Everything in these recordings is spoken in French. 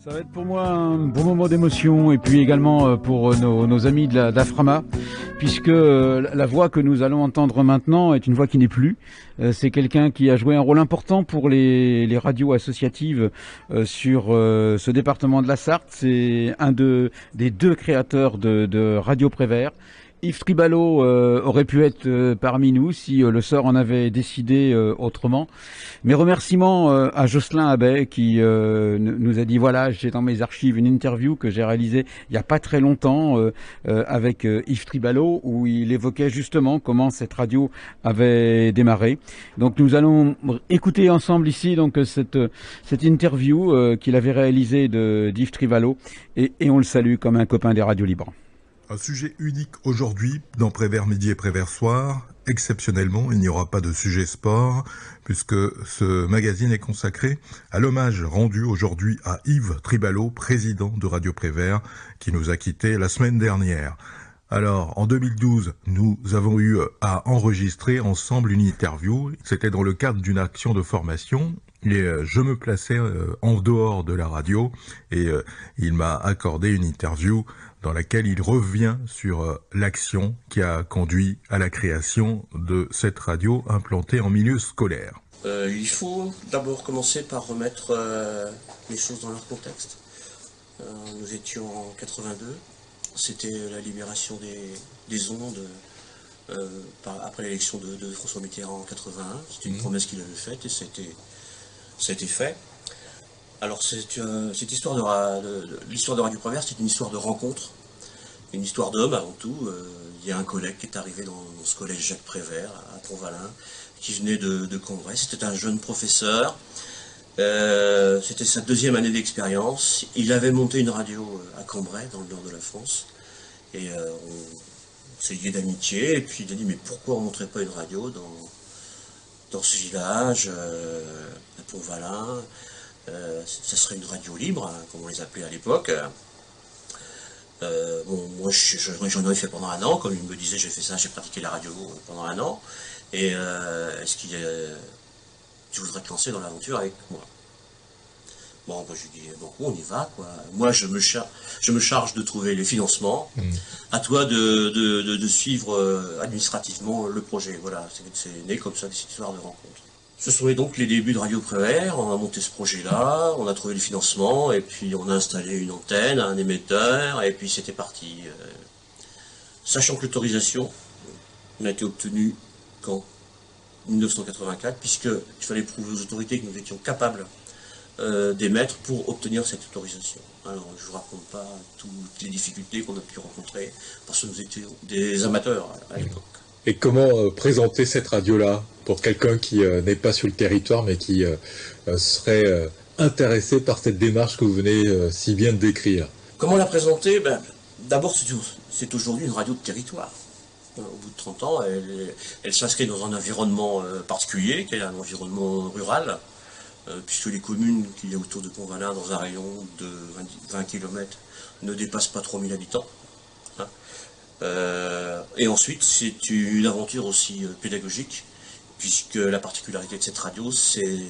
Ça va être pour moi un bon moment d'émotion et puis également pour nos amis d'Aframa, puisque la voix que nous allons entendre maintenant est une voix qui n'est plus. C'est quelqu'un qui a joué un rôle important pour les radios associatives sur ce département de la Sarthe. C'est un des deux créateurs de Radio Prévert. Yves Tribalo aurait pu être parmi nous si le sort en avait décidé autrement. Mes remerciements à Jocelyn Abbé qui nous a dit voilà, j'ai dans mes archives une interview que j'ai réalisée il n'y a pas très longtemps avec Yves Tribalo où il évoquait justement comment cette radio avait démarré. Donc nous allons écouter ensemble ici donc cette interview qu'il avait réalisée d'Yves Tribalo et on le salue comme un copain des radios libres. Un sujet unique aujourd'hui dans Prévert Midi et Prévert Soir. Exceptionnellement, il n'y aura pas de sujet sport, puisque ce magazine est consacré à l'hommage rendu aujourd'hui à Yves Tribalo, président de Radio Prévert, qui nous a quittés la semaine dernière. Alors, en 2012, nous avons eu à enregistrer ensemble une interview. C'était dans le cadre d'une action de formation. Et je me plaçais en dehors de la radio et il m'a accordé une interview dans laquelle il revient sur l'action qui a conduit à la création de cette radio implantée en milieu scolaire. Il faut d'abord commencer par remettre les choses dans leur contexte. Nous étions en 82, c'était la libération des ondes après l'élection de François Mitterrand en 81. C'était une promesse qu'il avait faite et ça a été fait. Alors cette histoire l'histoire de Radio Prévert, c'est une histoire de rencontre, une histoire d'homme avant tout. Il y a un collègue qui est arrivé dans ce collège Jacques Prévert à Pont-Valin, qui venait de Cambrai. C'était un jeune professeur. C'était sa deuxième année d'expérience. Il avait monté une radio à Cambrai, dans le nord de la France. Et on s'est lié d'amitié. Et puis il a dit, mais pourquoi on ne montrait pas une radio dans ce village, à Pont-Valin, ça serait une radio libre, hein, comme on les appelait à l'époque. Moi j'en avais fait pendant un an, comme il me disait, j'ai pratiqué la radio pendant un an, et est-ce qu'il tu voudrais te lancer dans l'aventure avec moi? Bon, moi, je lui dis, bon, on y va, quoi. Moi, je me charge de trouver les financements. À toi de suivre administrativement le projet. Voilà, c'est né comme ça, cette histoire de rencontre. Ce sont donc les débuts de Radio Prévert. On a monté ce projet-là, on a trouvé les financements, et puis on a installé une antenne, un émetteur, et puis c'était parti. Sachant que l'autorisation n'a été obtenue qu'en 1984, puisqu'il fallait prouver aux autorités que nous étions capables d'émettre pour obtenir cette autorisation. Alors je ne vous raconte pas toutes les difficultés qu'on a pu rencontrer parce que nous étions des amateurs à l'époque. Et comment présenter cette radio-là pour quelqu'un qui n'est pas sur le territoire mais qui serait intéressé par cette démarche que vous venez si bien de décrire? Comment la présenter? D'abord c'est aujourd'hui une radio de territoire. Au bout de 30 ans, elle s'inscrit dans un environnement particulier, qui est un environnement rural. Puisque les communes qu'il y a autour de Pont-Valin, dans un rayon de 20 km, ne dépassent pas 3000 habitants. Hein. Et ensuite, c'est une aventure aussi pédagogique, puisque la particularité de cette radio, c'est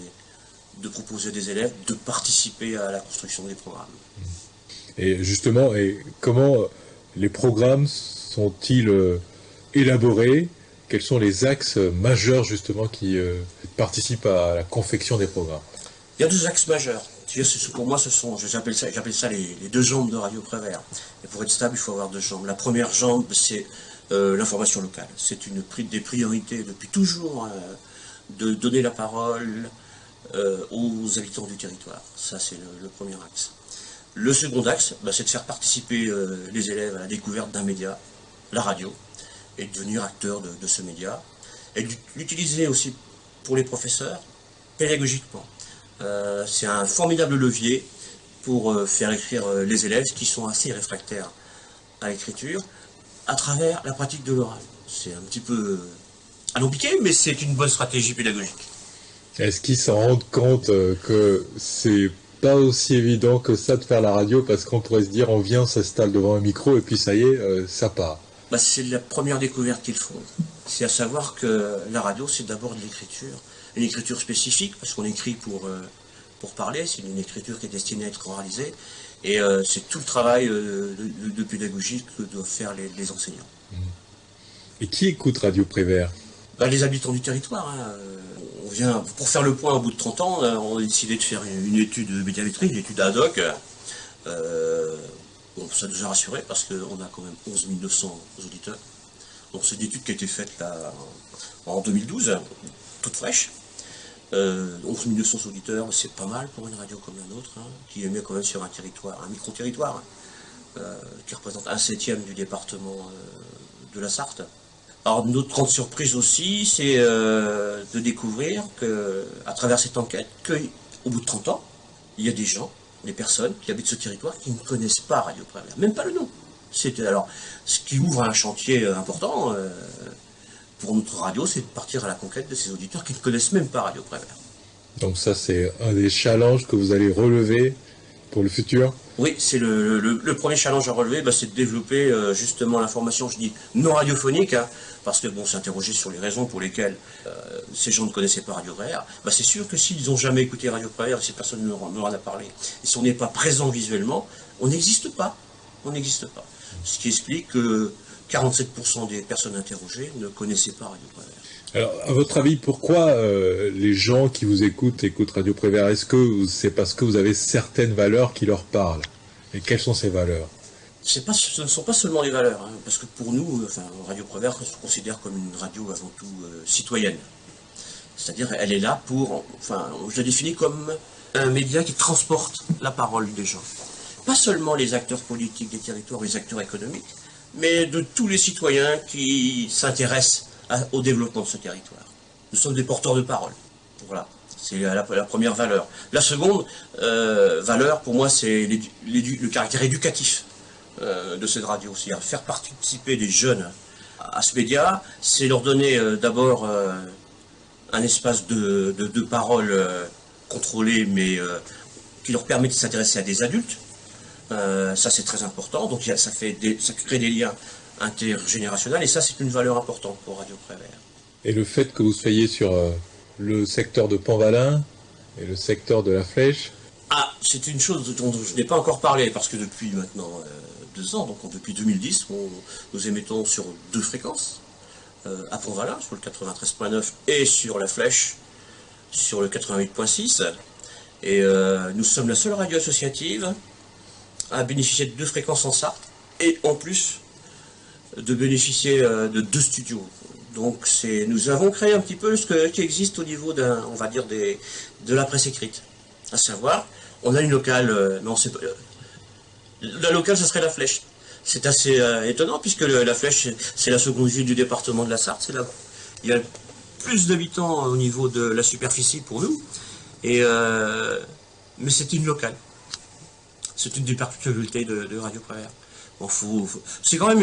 de proposer à des élèves de participer à la construction des programmes. Et justement, comment les programmes sont-ils élaborés? Quels sont les axes majeurs justement qui participent à la confection des programmes? Il y a deux axes majeurs. Pour moi, j'appelle ça les deux jambes de Radio Prévert. Et pour être stable, il faut avoir deux jambes. La première jambe, c'est l'information locale. C'est des priorités depuis toujours de donner la parole aux habitants du territoire. Ça, c'est le premier axe. Le second axe, c'est de faire participer les élèves à la découverte d'un média, la radio, et de devenir acteur de ce média, et l'utiliser aussi pour les professeurs, pédagogiquement. C'est un formidable levier pour faire écrire les élèves qui sont assez réfractaires à l'écriture, à travers la pratique de l'oral. C'est un petit peu alambiqué, mais c'est une bonne stratégie pédagogique. Est-ce qu'ils s'en rendent compte que c'est pas aussi évident que ça de faire la radio, parce qu'on pourrait se dire, on vient, on s'installe devant un micro, et puis ça y est, ça part? C'est la première découverte qu'ils font. C'est à savoir que la radio, c'est d'abord de l'écriture. Une écriture spécifique, parce qu'on écrit pour pour parler, c'est une écriture qui est destinée à être oralisée, et c'est tout le travail de pédagogie que doivent faire les enseignants. Et qui écoute Radio Prévert? Les habitants du territoire. Hein. On vient, pour faire le point au bout de 30 ans, on a décidé de faire une étude médiamétrique, une étude ad hoc. Bon, ça nous a rassurés parce qu'on a quand même 11 900 auditeurs. Donc c'est une étude qui a été faite là, en 2012, toute fraîche. 11 900 auditeurs, c'est pas mal pour une radio comme la nôtre, hein, qui émet quand même sur un territoire, un micro-territoire, qui représente 1/7 du département de la Sarthe. Alors notre grande surprise aussi, c'est de découvrir que, à travers cette enquête, qu'au bout de 30 ans, il y a des gens, des personnes qui habitent ce territoire qui ne connaissent pas Radio Prévert, même pas le nom. C'était alors ce qui ouvre un chantier important pour notre radio, c'est de partir à la conquête de ces auditeurs qui ne connaissent même pas Radio Prévert. Donc ça, c'est un des challenges que vous allez relever pour le futur? Oui, c'est le premier challenge à relever, c'est de développer justement l'information, je dis non radiophonique, hein, parce que bon, s'interroger sur les raisons pour lesquelles ces gens ne connaissaient pas Radio Prévert, c'est sûr que s'ils n'ont jamais écouté Radio Prévert, si personne ne leur en a parlé, et si on n'est pas présent visuellement, on n'existe pas. On n'existe pas. Ce qui explique que 47% des personnes interrogées ne connaissaient pas Radio Prévert. Alors, à votre avis, pourquoi les gens qui vous écoutent Radio Prévert? Est-ce que c'est parce que vous avez certaines valeurs qui leur parlent? Et quelles sont ces valeurs? Ce ne sont pas seulement les valeurs, hein, parce que pour nous, Radio Prévert se considère comme une radio avant tout citoyenne. C'est-à-dire, elle est là pour, je la définis comme un média qui transporte la parole des gens. Pas seulement les acteurs politiques des territoires, les acteurs économiques, mais de tous les citoyens qui s'intéressent au développement de ce territoire. Nous sommes des porteurs de parole. Voilà, c'est la première valeur. La seconde valeur, pour moi, c'est le caractère éducatif de cette radio. C'est-à-dire faire participer des jeunes à ce média, c'est leur donner d'abord un espace de parole contrôlé, mais qui leur permet de s'intéresser à des adultes. Ça, c'est très important. Donc, ça crée des liens intergénérationnels, et ça, c'est une valeur importante pour Radio Prévert. Et le fait que vous soyez sur le secteur de Panvalin et le secteur de la Flèche? C'est une chose dont je n'ai pas encore parlé, parce que depuis maintenant 2 ans, donc depuis 2010, nous émettons sur 2 fréquences, à Panvalin, sur le 93.9, et sur la Flèche, sur le 88.6. Et nous sommes la seule radio associative à bénéficier de 2 fréquences en Sarthe, et en plus de bénéficier de 2 studios. Donc nous avons créé un petit peu ce qui existe au niveau de la presse écrite. À savoir, on a une locale, mais on sait pas. La locale, ce serait la Flèche. C'est assez étonnant, puisque la Flèche, c'est la seconde ville du département de la Sarthe. Il y a plus d'habitants au niveau de la superficie pour nous, mais c'est une locale. C'est une des particularités de Radio Prévert. Bon, c'est quand même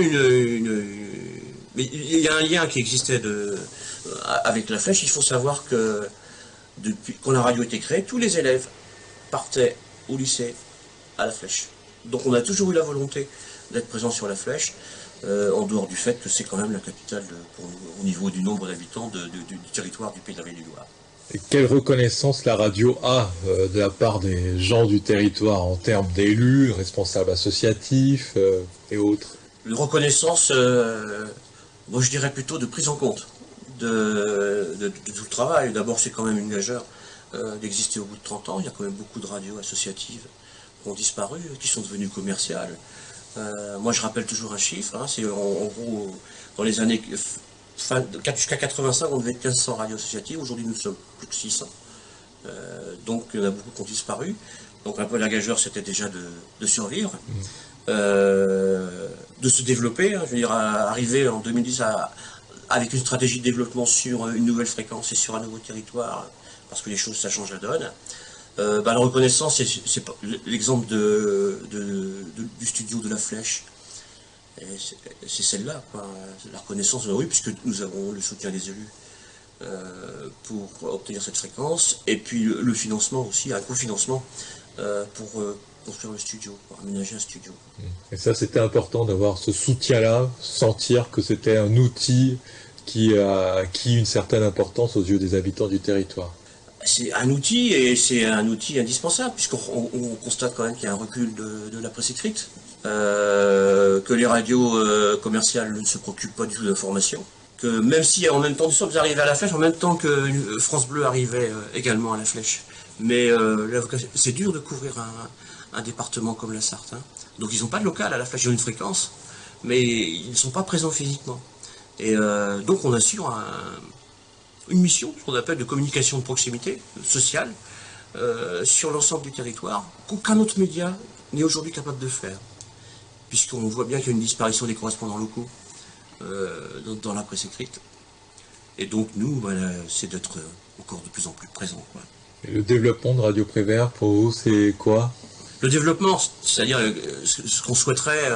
mais il y a un lien qui existait avec la Flèche. Il faut savoir que depuis quand la radio a été créée, tous les élèves partaient au lycée à la Flèche. Donc on a toujours eu la volonté d'être présent sur la Flèche, en dehors du fait que c'est quand même la capitale au niveau du nombre d'habitants du territoire du Pays de la Vallée du Loir. Et quelle reconnaissance la radio a de la part des gens du territoire en termes d'élus, responsables associatifs et autres? Une reconnaissance, moi je dirais plutôt de prise en compte de tout le travail. D'abord, c'est quand même une gageure d'exister au bout de 30 ans. Il y a quand même beaucoup de radios associatives qui ont disparu, qui sont devenues commerciales. Moi je rappelle toujours un chiffre, hein, c'est en gros dans les années... jusqu'à 85, on devait être 1500 radios associatives. Aujourd'hui, nous sommes plus de 600. Donc, il y en a beaucoup qui ont disparu. Donc, un peu la gageure, c'était déjà de survivre, de se développer. Hein, je veux dire, arriver en 2010 avec une stratégie de développement sur une nouvelle fréquence et sur un nouveau territoire, parce que les choses, ça change la donne. La reconnaissance, c'est l'exemple du studio de la Flèche. C'est celle-là, la reconnaissance, oui, puisque nous avons le soutien des élus pour obtenir cette fréquence, et puis le financement aussi, un cofinancement pour construire le studio, pour aménager un studio. Et ça, c'était important d'avoir ce soutien-là, sentir que c'était un outil qui a acquis une certaine importance aux yeux des habitants du territoire. c'est un outil, et c'est un outil indispensable, puisqu'on constate quand même qu'il y a un recul de la presse écrite, que les radios commerciales ne se préoccupent pas du tout d'information, que même si en même temps nous sommes arrivés à la Flèche, en même temps que France Bleu arrivait également à la Flèche. Mais c'est dur de couvrir un département comme la Sarthe. Hein. Donc ils n'ont pas de local à la Flèche, ils ont une fréquence, mais ils ne sont pas présents physiquement. Et donc on assure une mission, ce qu'on appelle de communication de proximité sociale, sur l'ensemble du territoire, qu'aucun autre média n'est aujourd'hui capable de faire, puisqu'on voit bien qu'il y a une disparition des correspondants locaux dans la presse écrite. Et donc nous, voilà, c'est d'être encore de plus en plus présents. Quoi. Et le développement de Radio Prévert, pour vous, c'est quoi? Le développement, c'est-à-dire ce qu'on souhaiterait,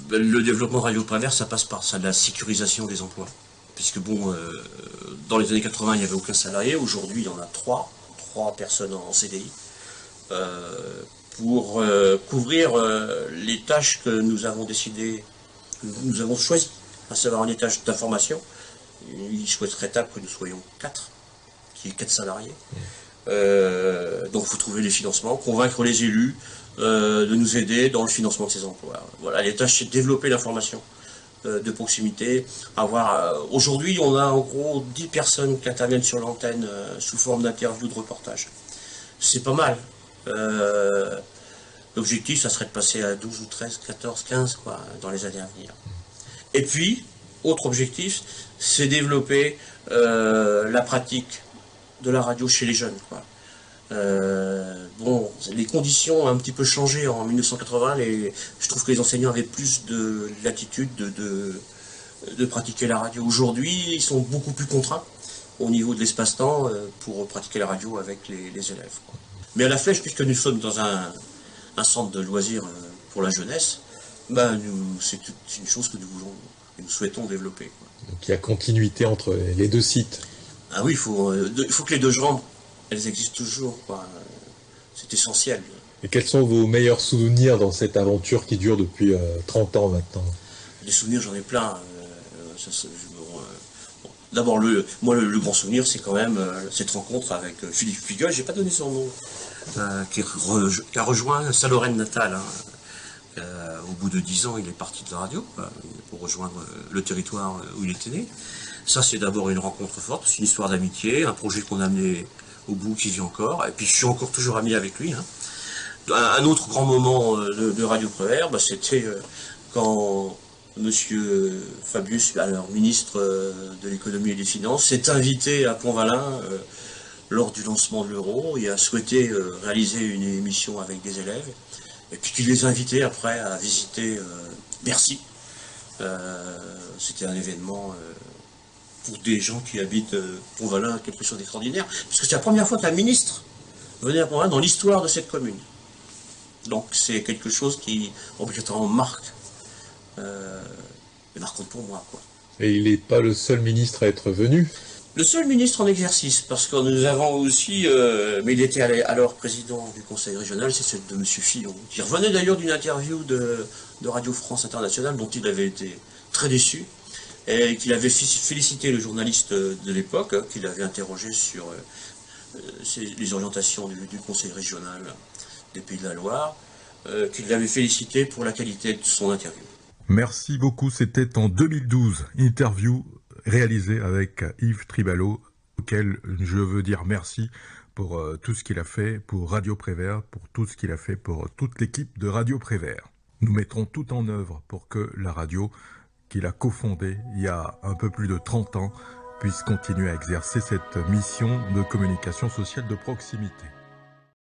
le développement de Radio Prévert, ça passe par ça, de la sécurisation des emplois. Puisque bon, dans les années 80, il n'y avait aucun salarié. Aujourd'hui, il y en a trois personnes en CDI, pour couvrir les tâches que nous avons décidé, nous avons choisi, à savoir les tâches d'information. Il serait souhaitable que nous soyons 4, qu'il y ait 4 salariés. Donc il faut trouver les financements, convaincre les élus de nous aider dans le financement de ces emplois. Voilà, les tâches, c'est de développer l'information de proximité. Aujourd'hui, on a en gros 10 personnes qui interviennent sur l'antenne sous forme d'interview, de reportage. C'est pas mal. L'objectif, ça serait de passer à 12 ou 13, 14, 15 quoi, dans les années à venir. Et puis, autre objectif, c'est développer la pratique de la radio chez les jeunes. Quoi. Bon, les conditions ont un petit peu changé en 1980. Je trouve que les enseignants avaient plus de latitude de pratiquer la radio. Aujourd'hui, ils sont beaucoup plus contraints au niveau de l'espace-temps pour pratiquer la radio avec les élèves. Quoi. Mais à la Flèche, puisque nous sommes dans un centre de loisirs pour la jeunesse, c'est une chose que nous voulons et nous souhaitons développer. Quoi. Donc il y a continuité entre les deux sites. Ah oui, il faut que les deux jambes, elles existent toujours. Quoi. C'est essentiel. Et quels sont vos meilleurs souvenirs dans cette aventure qui dure depuis 30 ans maintenant? Des souvenirs, j'en ai plein. D'abord, le grand souvenir, c'est quand même cette rencontre avec Philippe Figol, j'ai pas donné son nom, qui a rejoint sa Lorraine natale. Hein. Au bout de 10 ans, il est parti de la radio pour rejoindre le territoire où il était né. Ça, c'est d'abord une rencontre forte, c'est une histoire d'amitié, un projet qu'on a amené au bout qui vit encore, et puis je suis encore toujours ami avec lui. Hein. Un autre grand moment de Radio Prévert, c'était quand Monsieur Fabius, alors ministre de l'économie et des finances, s'est invité à Pont-Valin lors du lancement de l'euro et a souhaité réaliser une émission avec des élèves, et puis qu'il les a invités après à visiter Bercy. C'était un événement pour des gens qui habitent Pont-Valin, quelque chose d'extraordinaire, puisque c'est la première fois qu'un ministre venait à Pont-Valin dans l'histoire de cette commune. Donc c'est quelque chose qui obligatoirement marque pour moi. Quoi. Et il n'est pas le seul ministre à être venu? Le seul ministre en exercice, parce que nous avons aussi, mais il était alors président du conseil régional, c'est celui de M. Fillon, qui revenait d'ailleurs d'une interview de Radio France Internationale dont il avait été très déçu, et qu'il avait félicité le journaliste de l'époque, qu'il avait interrogé sur les orientations du conseil régional des Pays de la Loire, qu'il l'avait félicité pour la qualité de son interview. Merci beaucoup, c'était en 2012, interview réalisée avec Yves Tribalo, auquel je veux dire merci pour tout ce qu'il a fait pour Radio Prévert, pour tout ce qu'il a fait pour toute l'équipe de Radio Prévert. Nous mettrons tout en œuvre pour que la radio qu'il a cofondée il y a un peu plus de 30 ans puisse continuer à exercer cette mission de communication sociale de proximité.